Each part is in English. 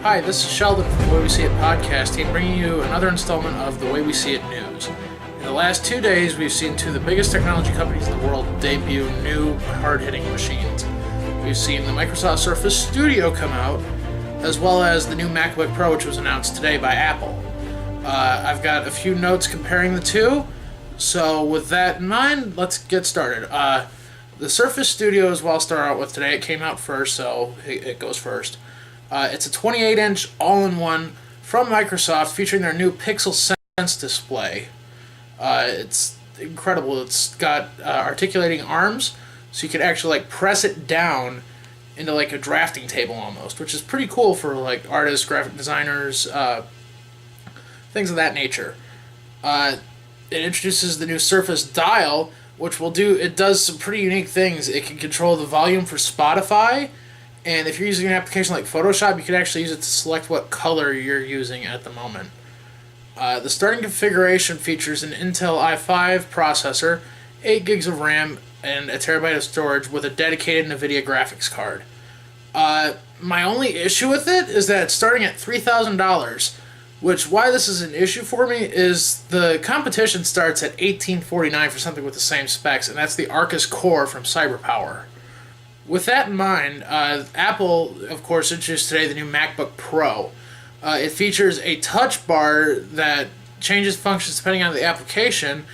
Hi, this is Sheldon from The Way We See It podcast team, bringing you another installment of The Way We See It news. In the last 2 days, we've seen two of the biggest technology companies in the world debut new hard-hitting machines. We've seen the Microsoft Surface Studio come out, as well as the new Macbook Pro, which was announced today by Apple. I've got a few notes comparing the two, so with that in mind, let's get started. The Surface Studio is what I'll start out with today. It came out first, so it goes first. It's a 28-inch all-in-one from Microsoft featuring their new Pixel Sense display. It's incredible. It's got articulating arms, so you can actually press it down into a drafting table almost, which is pretty cool for artists, graphic designers, things of that nature. It introduces the new Surface Dial, which does some pretty unique things. It can control the volume for Spotify, and if you're using an application like Photoshop, you can actually use it to select what color you're using at the moment. The starting configuration features an Intel i5 processor, 8 gigs of RAM, and a terabyte of storage with a dedicated NVIDIA graphics card. My only issue with it is that it's starting at $3,000, which, why this is an issue for me, is the competition starts at $1,849 for something with the same specs, and that's the Arcus Core from CyberPower. With that in mind, Apple, of course, introduced today the new MacBook Pro. It features a touch bar that changes functions depending on the application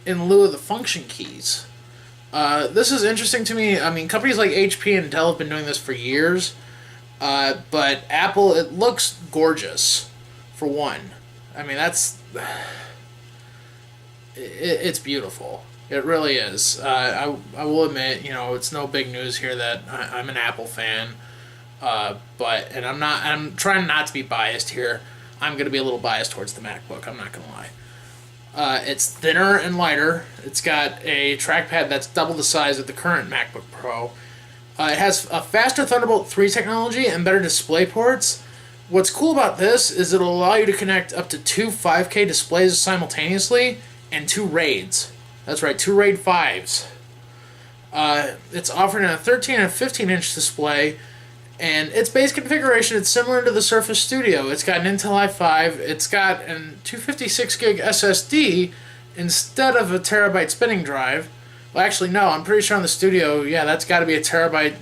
in lieu of the function keys. This is interesting to me. I mean, companies like HP and Dell have been doing this for years, but Apple, it looks gorgeous. For one, I mean, it's beautiful. It really is. I will admit, it's no big news here that I'm an Apple fan, I'm trying not to be biased here. I'm going to be a little biased towards the MacBook, I'm not going to lie. It's thinner and lighter. It's got a trackpad that's double the size of the current MacBook Pro. It has a faster Thunderbolt 3 technology and better display ports. What's cool about this is it'll allow you to connect up to two 5K displays simultaneously and two RAIDs. That's right, two RAID 5s. It's offered in a 13 and a 15-inch display, and its base configuration is similar to the Surface Studio. It's got an Intel i5, it's got a 256 gig SSD instead of a terabyte spinning drive. Well, actually, no, I'm pretty sure on the Studio, that's got to be a terabyte.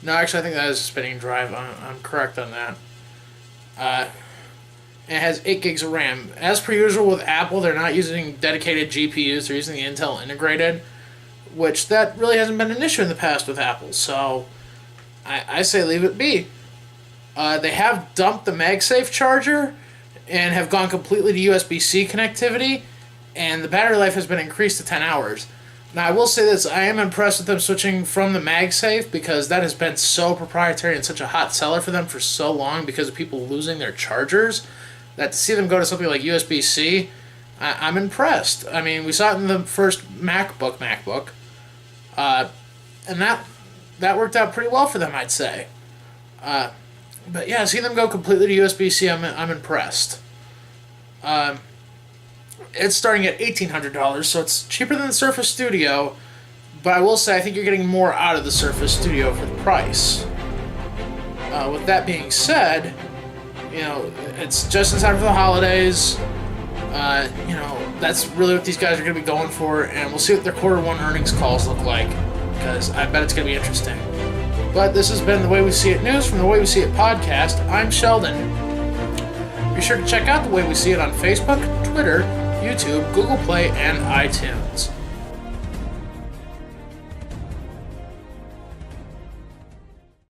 No, actually, I think that is a spinning drive. I'm correct on that. It has 8 gigs of RAM. As per usual with Apple, they're not using dedicated GPUs. They're using the Intel integrated, which that really hasn't been an issue in the past with Apple. So I say leave it be. They have dumped the MagSafe charger and have gone completely to USB-C connectivity, and the battery life has been increased to 10 hours. Now, I will say this, I am impressed with them switching from the MagSafe because that has been so proprietary and such a hot seller for them for so long because of people losing their chargers, that to see them go to something like USB-C, I'm impressed. I mean, we saw it in the first MacBook, and that worked out pretty well for them, I'd say. But yeah, seeing them go completely to USB-C, I'm impressed. It's starting at $1,800, so it's cheaper than the Surface Studio, but I will say I think you're getting more out of the Surface Studio for the price. With that being said, it's just in time for the holidays. That's really what these guys are going to be going for, and we'll see what their Q1 earnings calls look like, because I bet it's going to be interesting. But this has been The Way We See It News from The Way We See It podcast. I'm Sheldon. Be sure to check out The Way We See It on Facebook, Twitter, YouTube, Google Play, and iTunes.